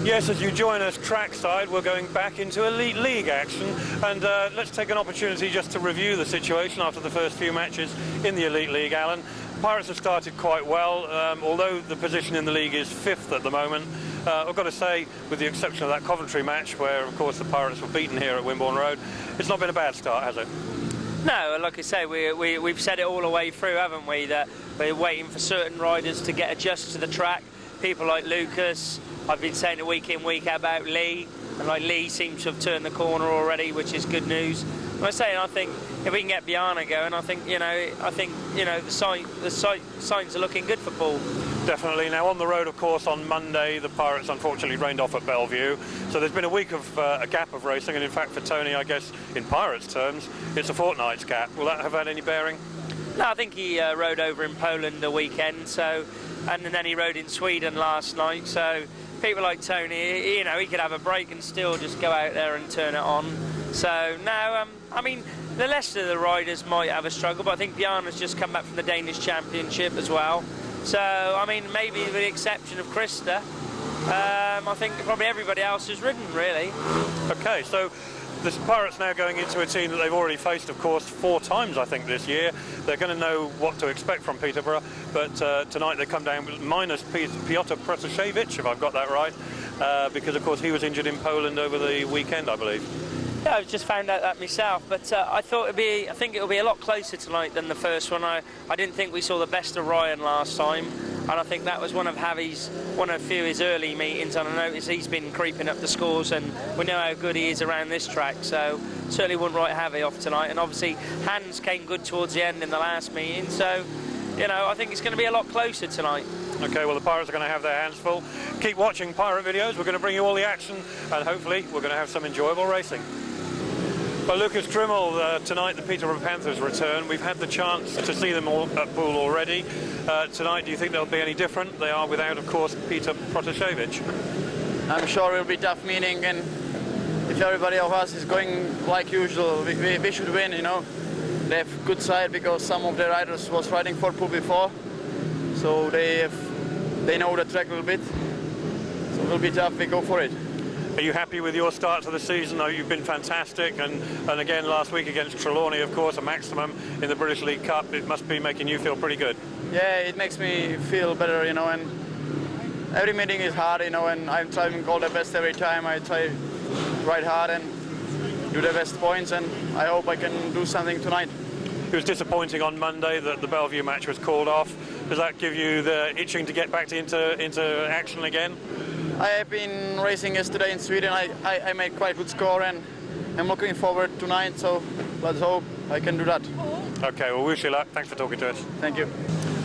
Yes, as you join us trackside, we're going back into Elite League action, and let's take an opportunity just to review the situation after the first few matches in the Elite League, Alan. Pirates have started quite well, although the position in the league is 5th at the moment. I've got to say, with the exception of that Coventry match, where of course the Pirates were beaten here at Wimborne Road, it's not been a bad start, has it? No, like I say, we've said it all the way through, haven't we, that we're waiting for certain riders to get adjusted to the track. People like Lukas, I've been saying it week in, week out about Leigh, and like Leigh seems to have turned the corner already, which is good news. And I'm saying, I think if we can get Bjarne going, I think the signs are looking good for Poole. Definitely. Now on the road, of course, on Monday, the Pirates unfortunately rained off at Bellevue, so there's been a week of a gap of racing, and in fact for Tony, I guess in Pirates terms, it's a fortnight's gap. Will that have had any bearing? No, I think he rode over in Poland the weekend, and then he rode in Sweden last night, so people like Tony, he could have a break and still just go out there and turn it on. So no, I mean, the rest of the riders might have a struggle, but I think Bjarne has just come back from the Danish Championship as well. So, I mean, maybe with the exception of Krzysztof, I think probably everybody else has ridden, really. Okay, so the Pirates now going into a team that they've already faced, of course, 4 times, I think, this year. They're going to know what to expect from Peterborough, but tonight they come down with minus Piotr Protasevich, if I've got that right, because, of course, he was injured in Poland over the weekend, I believe. Yeah, I've just found out that myself, but I think it'll be a lot closer tonight than the first one. I didn't think we saw the best of Ryan last time, and I think that was one of a few of his early meetings, and I noticed he's been creeping up the scores, and we know how good he is around this track, so certainly wouldn't write Javi off tonight. And obviously Hans came good towards the end in the last meeting, so I think it's going to be a lot closer tonight. Okay, well, the Pirates are going to have their hands full. Keep watching Pirate videos. We're going to bring you all the action, and hopefully we're going to have some enjoyable racing. Well, Lukas DRYML, tonight the Peterborough Panthers return. We've had the chance to see them all at Poole already. Tonight, do you think they'll be any different? They are without, of course, Piotr Protasevich. I'm sure it will be a tough meeting, and if everybody of us is going like usual, we should win, They have good side because some of the riders was riding for Poole before, so they know the track a little bit. So it will be tough, we go for it. Are you happy with your start to the season? Oh, you've been fantastic, and again last week against Trelawney, of course, a maximum in the British League Cup. It must be making you feel pretty good. Yeah, it makes me feel better, and every meeting is hard, and I'm trying to go the best every time. I try to ride hard and do the best points, and I hope I can do something tonight. It was disappointing on Monday that the Bellevue match was called off. Does that give you the itching to get back into action again? I have been racing yesterday in Sweden. I made quite a good score, and I'm looking forward tonight, so let's hope I can do that. Okay, well, wish you luck. Thanks for talking to us. Thank you.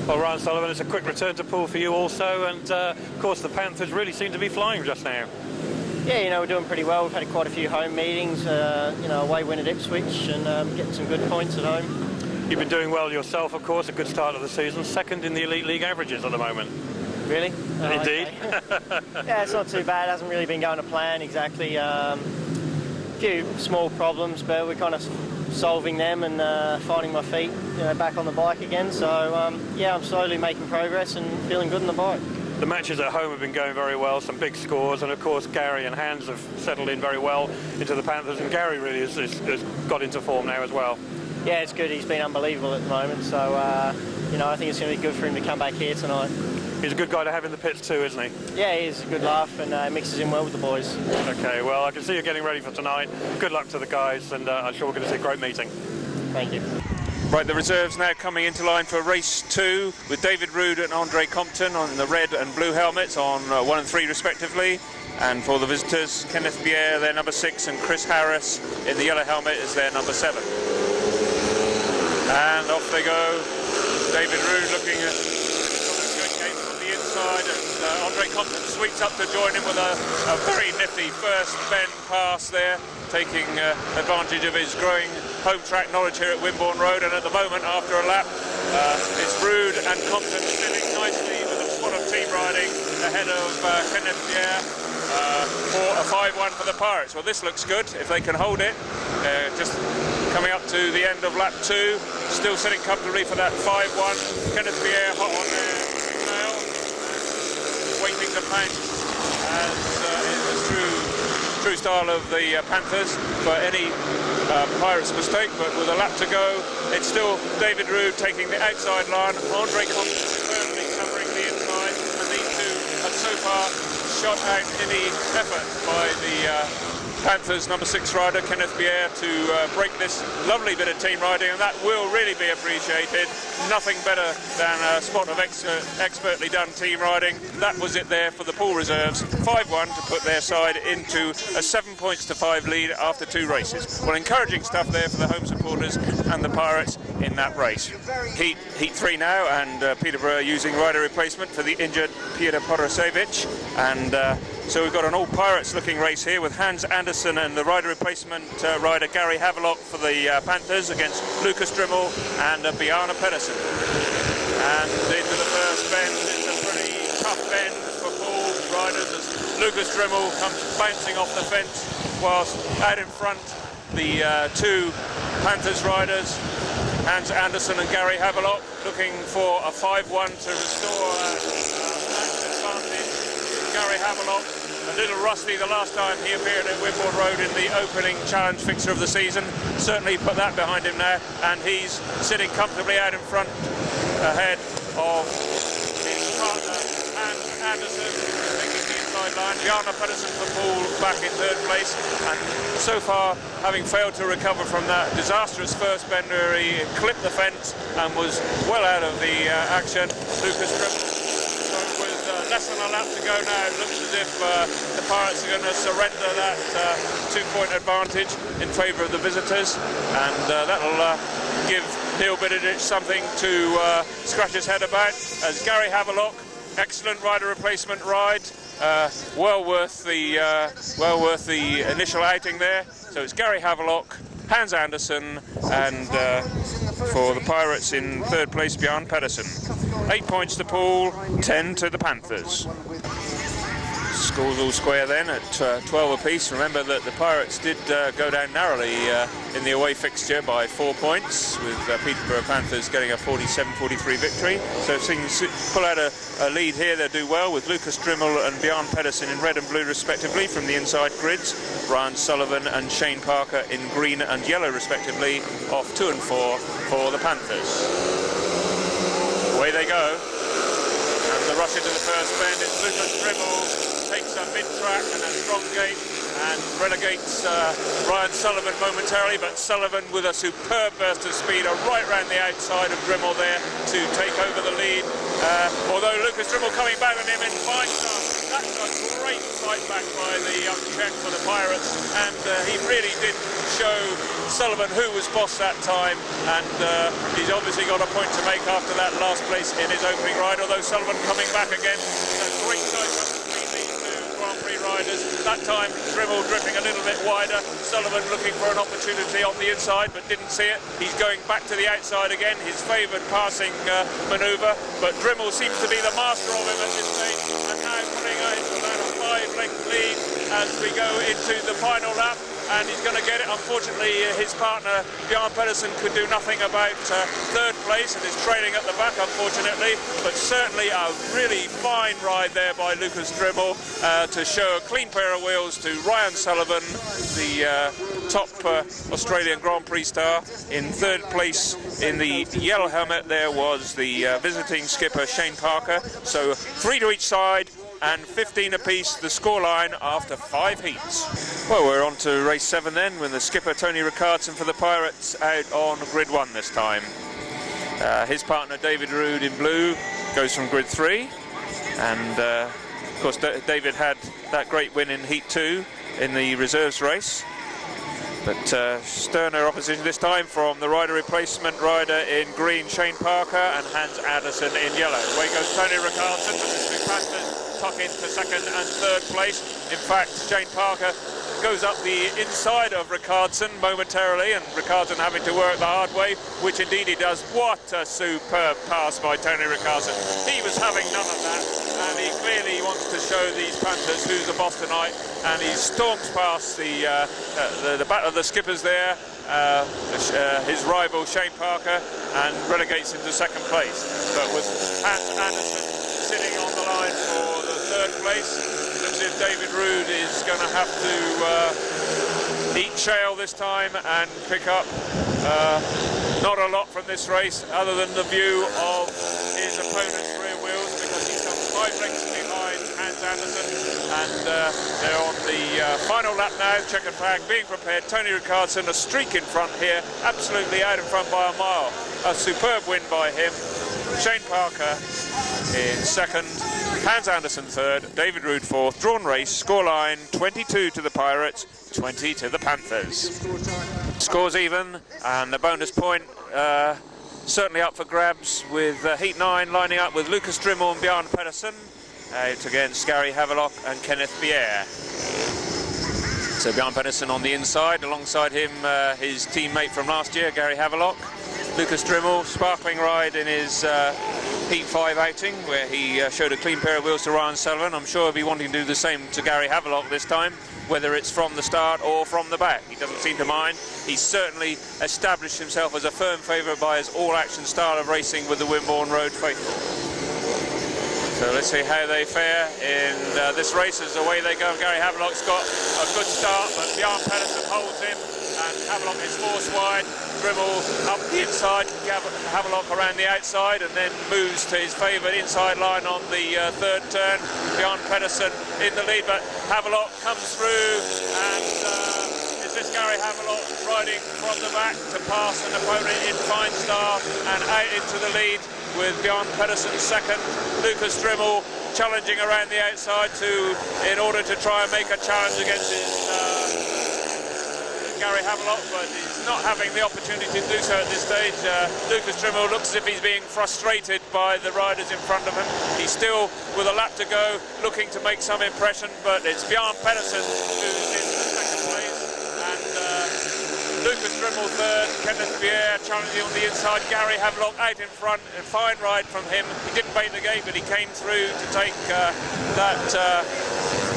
Well, Ryan Sullivan, it's a quick return to Poole for you also, and of course the Panthers really seem to be flying just now. Yeah, we're doing pretty well. We've had quite a few home meetings, away win at Ipswich, and getting some good points at home. You've been doing well yourself, of course, a good start of the season, 2nd in the Elite League averages at the moment. Really? Oh, indeed. Okay. Yeah, it's not too bad. It hasn't really been going to plan exactly. A few small problems, but we're kind of solving them and finding my feet back on the bike again. So, yeah, I'm slowly making progress and feeling good on the bike. The matches at home have been going very well, some big scores, and of course Gary and Hans have settled in very well into the Panthers, and Gary really has got into form now as well. Yeah, it's good. He's been unbelievable at the moment, so I think it's going to be good for him to come back here tonight. He's a good guy to have in the pits too, isn't he? Yeah, he is a good laugh and mixes in well with the boys. Okay, well, I can see you're getting ready for tonight. Good luck to the guys, and I'm sure we're going to see a great meeting. Thank you. Right, the reserves now coming into line for race 2 with David RUUD and Andre Compton on the red and blue helmets on 1 and 3 respectively. And for the visitors, Kenneth BJERRE, their number 6, and Chris Harris in the yellow helmet is their number 7. And off they go. David RUUD looking at good game from the inside, and Andre Compton sweeps up to join him with a very nifty first bend pass there, taking advantage of his growing home track knowledge here at Wimborne Road. And at the moment, after a lap, it's RUUD and Compton spinning nicely with a squad of team riding ahead of Kenneth BJERRE for a 5-1 for the Pirates. Well, this looks good if they can hold it. Just coming up to the end of lap 2, still sitting comfortably for that 5-1. Kenneth BJERRE hot on their tail, waiting to punch as true style of the Panthers for any Pirates mistake, but with a lap to go, it's still David RUUD taking the outside line, Andre Compton firmly covering the inside, and these two have so far shot out any effort by the Panthers number 6 rider Kenneth BJERRE to break this lovely bit of team riding, and that will really be appreciated. Nothing better than a spot of expertly done team riding. That was it there for the Poole reserves. 5-1 to put their side into a 7 points to 5 lead after 2 races. Well, encouraging stuff there for the home supporters and the Pirates in that race. Heat 3 now, and Peterborough using rider replacement for the injured Peter Podorcevic, and so we've got an all-Pirates looking race here with Hans Andersen and the rider replacement rider Gary Havelock for the Panthers against Lukas DRYML and Bjarne PEDERSEN. And into the first bend. It's a pretty tough bend for Poole riders as Lukas DRYML comes bouncing off the fence, whilst out in front the 2 Panthers riders, Hans Andersen and Gary Havelock, looking for a 5-1 to restore advantage. Gary Havelock, a little rusty the last time he appeared at Wimborne Road in the opening challenge fixture of the season. Certainly put that behind him now, and he's sitting comfortably out in front ahead of his partner Hans Andersen, taking the inside line. Bjarne PEDERSEN for Poole back in 3rd place, and so far, having failed to recover from that disastrous first bend where he clipped the fence and was well out of the action, Lukas DRYML. Less than a lap to go now. It looks as if the Pirates are going to surrender that 2-point advantage in favour of the visitors, and that'll give Neil Bididich something to scratch his head about, as Gary Havelock, excellent rider replacement ride, well worth the initial outing there. So it's Gary Havelock, Hans Andersen, and for the Pirates in 3rd place, Bjarne PEDERSEN. 8 points to Poole, 10 to the Panthers. Scores all square then at 12 apiece. Remember that the Pirates did go down narrowly in the away fixture by 4 points, with Peterborough Panthers getting a 47-43 victory. So if things pull out a lead here, they'll do well, with Lukas DRYML and Bjarne PEDERSEN in red and blue respectively from the inside grids, Ryan Sullivan and Shane Parker in green and yellow respectively, off 2 and 4 for the Panthers. Away they go, and the rush into the first bend. It's Lukas DRYML, takes a mid-track and a strong gate and relegates Ryan Sullivan momentarily, but Sullivan with a superb burst of speed right round the outside of DRYML there to take over the lead, although Lukas DRYML coming back on him in fine style. That's a great fight back by the young Czech for the Pirates, and he really did show Sullivan who was boss that time, and he's obviously got a point to make after that last place in his opening ride, although Sullivan coming back again. A great sight between these 2 Grand Prix riders. That time DRYML drifting a little bit wider, Sullivan looking for an opportunity on the inside but didn't see it. He's going back to the outside again, his favoured passing manoeuvre, but DRYML seems to be the master of him at this stage, and now putting into about a 5-length lead as we go into the final lap, and he's going to get it. Unfortunately, his partner Bjarne PEDERSEN could do nothing about 3rd place and is trailing at the back, unfortunately, but certainly a really fine ride there by Lukas DRYML to show a clean pair of wheels to Ryan Sullivan, the top Australian Grand Prix star. In 3rd place in the yellow helmet there was the visiting skipper Shane Parker. So 3 to each side, and 15 apiece the scoreline after 5 heats. Well, we're on to race 7 then, when the skipper Tony Rickardsson for the Pirates out on grid 1 this time. His partner David RUUD in blue goes from grid 3, and of course David had that great win in heat 2 in the reserves race. But sterner opposition this time from the rider replacement rider in green, Shane Parker, and Hans Andersen in yellow. Away goes Tony Rickardsson, but the 2 Panthers tuck into 2nd and 3rd place. In fact, Shane Parker goes up the inside of Rickardsson momentarily, and Rickardsson having to work the hard way, which indeed he does. What a superb pass by Tony Rickardsson. He was having none of that, and he clearly wants to show these Panthers who's the boss tonight, and he storms past the battle of the skippers there, his rival Shane Parker, and relegates into 2nd place. But with Hans Andersen sitting on the line for the 3rd place, looks as if David RUUD is going to have to eat shale this time and pick up not a lot from this race other than the view of his opponent's rear wheels, because he's come 5 lengths behind Hans Andersen, and they're on the final lap now. Checkered flag being prepared. Tony Rickardsson a streak in front here, absolutely out in front by a mile. A superb win by him. Shane Parker in second, Hans Andersen third, David RUUD fourth. Drawn race, scoreline 22 to the Pirates, 20 to the Panthers. Scores even, and the bonus point certainly up for grabs, with Heat 9 lining up with Lukas DRYML and Bjarne PEDERSEN out against Gary Havelock and Kenneth BJERRE. So Bjarne PEDERSEN on the inside, alongside him his teammate from last year, Gary Havelock. Lukas DRYML, sparkling ride in his Heat 5 outing, where he showed a clean pair of wheels to Ryan Sullivan. I'm sure he'll be wanting to do the same to Gary Havelock this time, whether it's from the start or from the back. He doesn't seem to mind. He's certainly established himself as a firm favourite by his all-action style of racing with the Wimborne Road faithful. So let's see how they fare in this race as away they go. Gary Havelock's got a good start, but Bjarne PEDERSEN holds him, and Havelock is forced wide. DRYML up the inside, Havelock around the outside, and then moves to his favourite inside line on the third turn. Bjarne PEDERSEN in the lead, but Havelock comes through, and is this Gary Havelock riding from the back to pass an opponent in fine style and out into the lead, with Bjarne PEDERSEN second. Lukas DRYML challenging around the outside in order to try and make a challenge against his Gary Havelock, but he's not having the opportunity to do so at this stage. Lukas DRYML looks as if he's being frustrated by the riders in front of him. He's still, with a lap to go, looking to make some impression, but it's Bjarne PEDERSEN who's in second place, and Lukas DRYML third, Kenneth BJERRE challenging on the inside, Gary Havelock out in front. A fine ride from him. He didn't bait the gate, but he came through to take that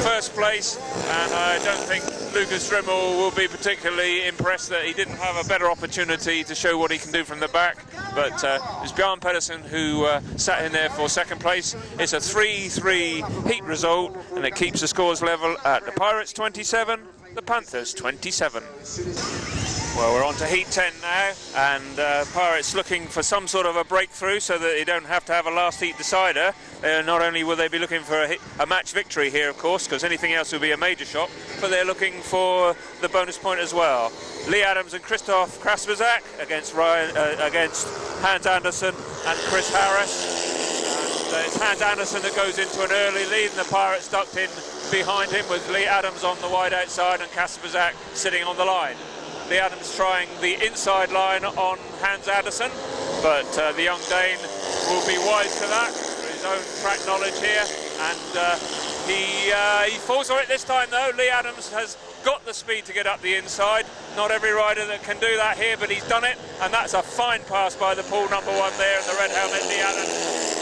first place, and I don't think Lukas DRYML will be particularly impressed that he didn't have a better opportunity to show what he can do from the back. But it's Bjarne PEDERSEN who sat in there for second place. It's a 3-3 heat result, and it keeps the scores level at the Pirates 27, the Panthers 27. Well, we're on to Heat 10 now, and Pirates looking for some sort of a breakthrough so that they don't have to have a last heat decider. Not only will they be looking for a match victory here, of course, because anything else would be a major shock, but they're looking for the bonus point as well. Leigh ADAMS and Krzysztof KASPRZAK against Hans Andersen and Chris Harris. And it's Hans Andersen that goes into an early lead, and the Pirates ducked in behind him with Leigh ADAMS on the wide outside and KASPRZAK sitting on the line. Leigh ADAMS trying the inside line on Hans Andersen, but the young Dane will be wise to that, for his own track knowledge here, and he falls for it this time though. Leigh ADAMS has got the speed to get up the inside. Not every rider that can do that here, but he's done it, and that's a fine pass by the Poole number 1 there in the red helmet, Leigh ADAMS.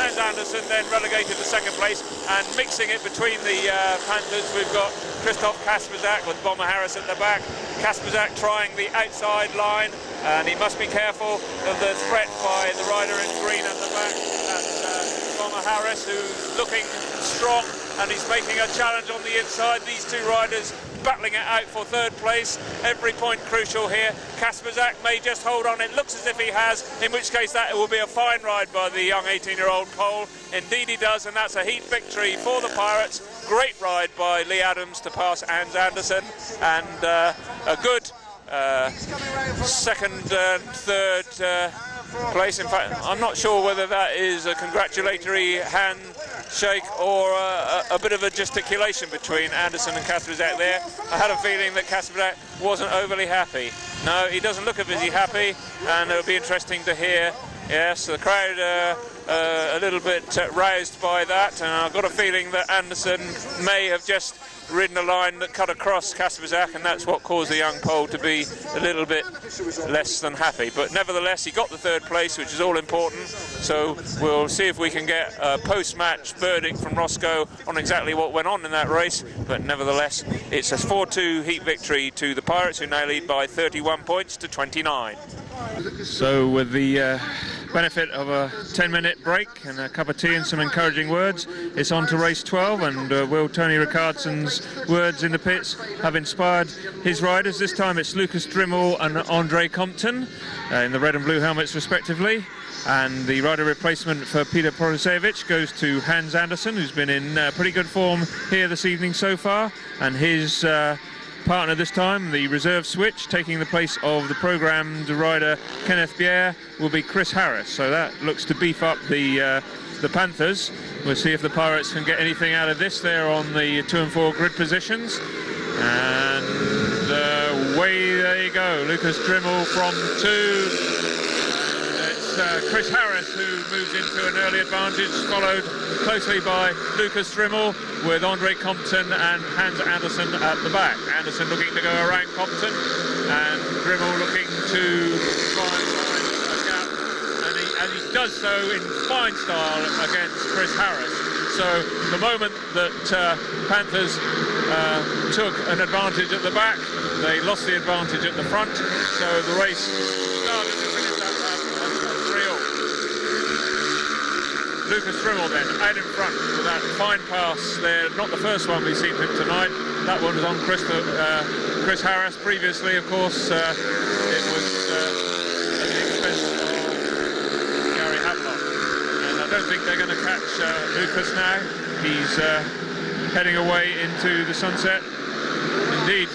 Hans Andersen then relegated to second place, and mixing it between the Panthers, we've got Krzysztof KASPRZAK with Bomber Harris at the back. KASPRZAK trying the outside line, and he must be careful of the threat by the rider in green at the back. And Bomber Harris, who's looking strong, and he's making a challenge on the inside. These two riders battling it out for third place. Every point crucial here. KASPRZAK may just hold on. It looks as if he has, in which case that will be a fine ride by the young 18-year-old Poole. Indeed he does, and that's a heat victory for the Pirates. Great ride by Leigh ADAMS to pass Hans Andersen, and a good second and third place. In fact, I'm not sure whether that is a congratulatory handshake or a bit of a gesticulation between Andersen and KASPRZAK there. I had a feeling that KASPRZAK wasn't overly happy. No, he doesn't look as if happy, and it'll be interesting to hear. Yes, the crowd a little bit roused by that, and I've got a feeling that Andersen may have just ridden a line that cut across KASPRZAK, and that's what caused the young Poole to be a little bit less than happy. But nevertheless, he got the third place, which is all important, so we'll see if we can get a post-match verdict from Roscoe on exactly what went on in that race. But nevertheless, it's a 4-2 heat victory to the Pirates, who now lead by 31 points to 29. So with the benefit of a 10-minute break and a cup of tea and some encouraging words, it's on to race 12, and will Tony Rickardsson's words in the pits have inspired his riders? This time it's Lukas DRYML and Andre Compton in the red and blue helmets respectively, and the rider replacement for Peter Protasevich goes to Hans Andersen, who's been in pretty good form here this evening so far, and his partner this time, the reserve switch, taking the place of the programmed rider Kenneth BJERRE, will be Chris Harris. So that looks to beef up the Panthers. We'll see if the Pirates can get anything out of this. They're on the 2 and 4 grid positions, and away they go. Lukas DRYML from 2. Chris Harris, who moves into an early advantage, followed closely by Lukas DRYML, with Andre Compton and Hans Andersen at the back. Andersen looking to go around Compton, and DRYML looking to find a gap, and he does so in fine style against Chris Harris. So the moment that Panthers took an advantage at the back, they lost the advantage at the front, so the race started to finish that lap as 3-all. Lukas DRYML then out in front with that fine pass there, not the first one we've seen from him tonight. That one was on Chris Harris. Previously, of course, it was at the expense of Gary Havelock. And I don't think they're going to catch Lukas now. He's heading away into the sunset. Indeed,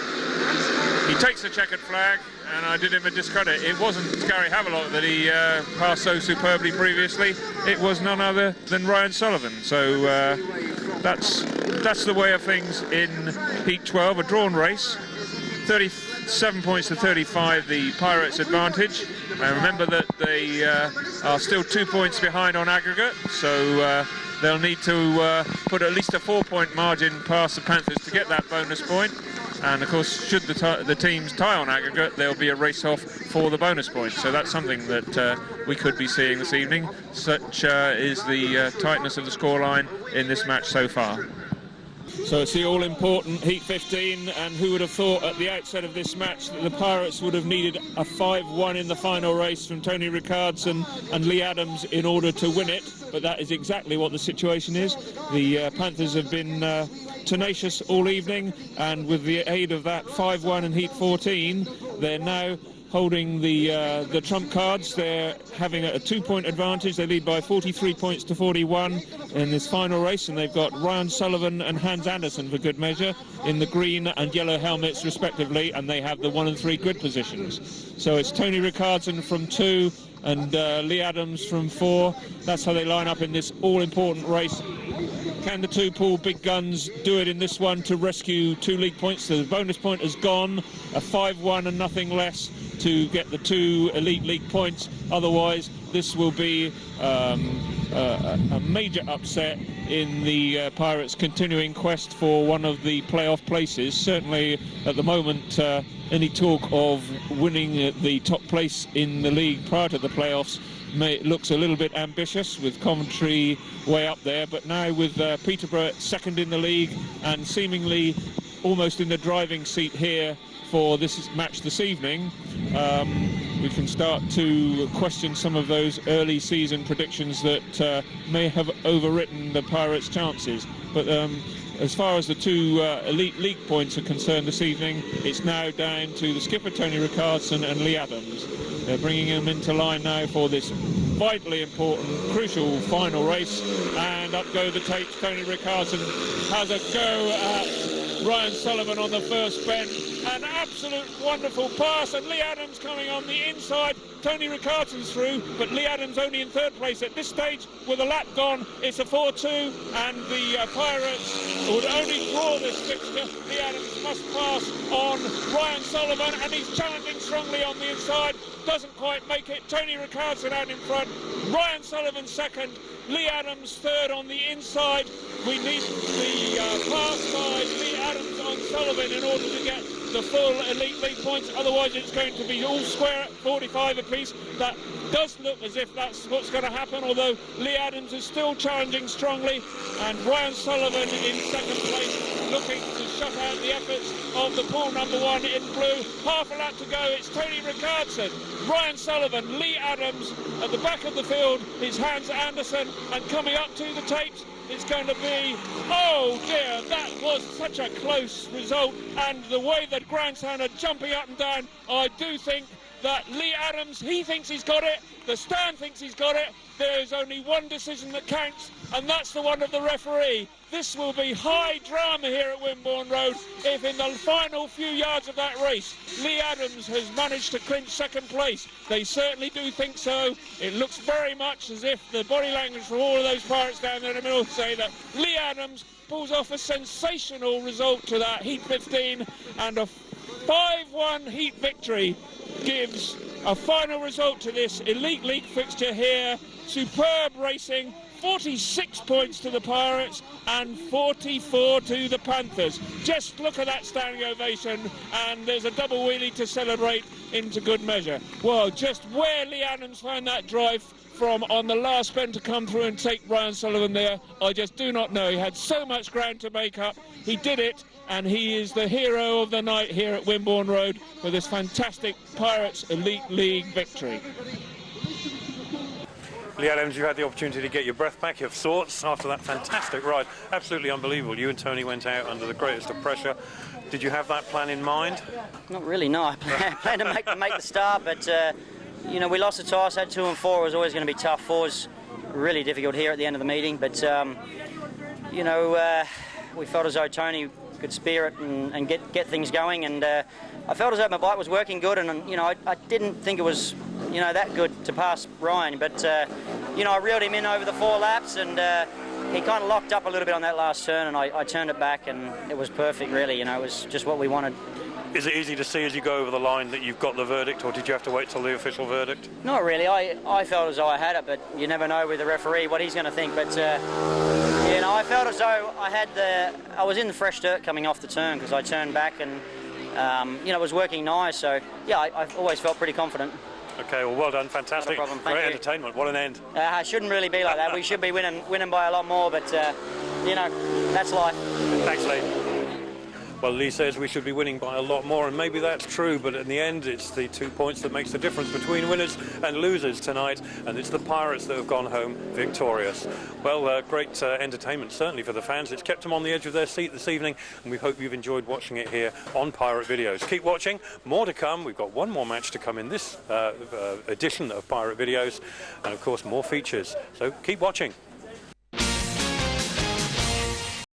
he takes the checkered flag, and I did him a discredit. It wasn't Gary Havelock that he passed so superbly previously. It was none other than Ryan Sullivan. So that's the way of things in Heat 12, a drawn race. 37 points to 35, the Pirates' advantage. And remember that they are still 2 points behind on aggregate, so they'll need to put at least a 4-point margin past the Panthers to get that bonus point. And of course, should the teams tie on aggregate, there'll be a race off for the bonus point. So that's something that we could be seeing this evening. Such is the tightness of the scoreline in this match so far. So it's the all-important Heat 15, and who would have thought at the outset of this match that the Pirates would have needed a 5-1 in the final race from Tony Rickardsson and Leigh ADAMS in order to win it, but that is exactly what the situation is. The Panthers have been tenacious all evening, and with the aid of that 5-1 in Heat 14, they're now holding the trump cards. They're having a 2-point advantage. They lead by 43 points to 41 in this final race, and they've got Ryan Sullivan and Hans Andersen for good measure in the green and yellow helmets respectively, and they have the 1 and 3 grid positions. So it's Tony Rickardsson from 2 and Leigh ADAMS from 4. That's how they line up in this all-important race. Can the two Poole big guns do it in this one to rescue 2 league points? So the bonus point has gone, a 5-1 and nothing less to get the 2 elite league points. Otherwise, this will be a major upset in the Pirates' continuing quest for one of the playoff places. Certainly, at the moment, any talk of winning the top place in the league prior to the playoffs looks a little bit ambitious, with Coventry way up there. But now with Peterborough second in the league and seemingly almost in the driving seat here for this match this evening, we can start to question some of those early season predictions that may have overwritten the Pirates' chances. But as far as the 2 elite league points are concerned this evening, it's now down to the skipper Tony Rickardsson and Leigh ADAMS. They're bringing them into line now for this vitally important, crucial final race, and up go the tapes. Tony Rickardsson has a go at Ryan Sullivan on the first bend. An absolute wonderful pass, and Leigh ADAMS coming on the inside. Tony Rickardsson's through, but Leigh ADAMS only in 3rd place at this stage with a lap gone. It's a 4-2, and the Pirates would only draw this fixture. Leigh ADAMS must pass on Ryan Sullivan, and he's challenging strongly on the inside. Doesn't quite make it. Tony Rickardsson out in front. Ryan Sullivan second. Leigh ADAMS third on the inside. We need the pass by Leigh ADAMS on Sullivan in order to get the full elite league points. Otherwise, it's going to be all square at 45 apiece. That does look as if that's what's going to happen, although Leigh ADAMS is still challenging strongly, and Ryan Sullivan in second place looking to shut out the efforts of the pool number 1 in blue. Half a lap to go. It's Tony Rickardsson, Ryan Sullivan, Leigh ADAMS at the back of the field. It's Hans Andersen, and coming up to the tapes, it's going to be, oh dear, that was such a close result, and the way that Grandstand are jumping up and down, I do think that Leigh ADAMS, he thinks he's got it, the stand thinks he's got it. There is only one decision that counts, and that's the one of the referee. This will be high drama here at Wimborne Road if in the final few yards of that race Leigh ADAMS has managed to clinch second place. They certainly do think so. It looks very much as if the body language from all of those Pirates down there in the middle say that Leigh ADAMS pulls off a sensational result to that Heat 15, and a 5-1 Heat victory gives a final result to this Elite League fixture here. Superb racing, 46 points to the Pirates and 44 to the Panthers. Just look at that standing ovation, and there's a double wheelie to celebrate into good measure. Well, just where Leigh ADAMS found that drive from on the last bend to come through and take Ryan Sullivan there, I just do not know. He had so much ground to make up. He did it, and he is the hero of the night here at Wimborne Road for this fantastic Pirates Elite League victory. Leigh ADAMS, you had the opportunity to get your breath back of sorts after that fantastic ride. Absolutely unbelievable. You and Tony went out under the greatest of pressure. Did you have that plan in mind? Not really, no. I planned to make the start, but you know, we lost the toss, had 2 and 4. It was always going to be tough. 4's really difficult here at the end of the meeting, but you know, we felt as though Tony could spear it and get things going, and I felt as though my bike was working good, and you know, I didn't think it was, you know, that good to pass Ryan, but you know, I reeled him in over the 4 laps, and he kind of locked up a little bit on that last turn, and I turned it back, and it was perfect, really. You know, it was just what we wanted. Is it easy to see as you go over the line that you've got the verdict, or did you have to wait till the official verdict? Not really. I felt as though I had it, but you never know with the referee what he's going to think. But you know, I felt as though I was in the fresh dirt coming off the turn, because I turned back, and you know, it was working nice. So yeah, I've always felt pretty confident. Okay, well, well done, fantastic. Not a problem. Thank Great you. Entertainment. What an end. It shouldn't really be like that. We should be winning by a lot more, but you know, that's life. Thanks, Leigh. Well, Leigh says we should be winning by a lot more, and maybe that's true, but in the end it's the 2 points that makes the difference between winners and losers tonight, and it's the Pirates that have gone home victorious. Well, great entertainment, certainly for the fans. It's kept them on the edge of their seat this evening, and we hope you've enjoyed watching it here on Pirate Videos. Keep watching, more to come. We've got one more match to come in this edition of Pirate Videos, and of course more features, so keep watching.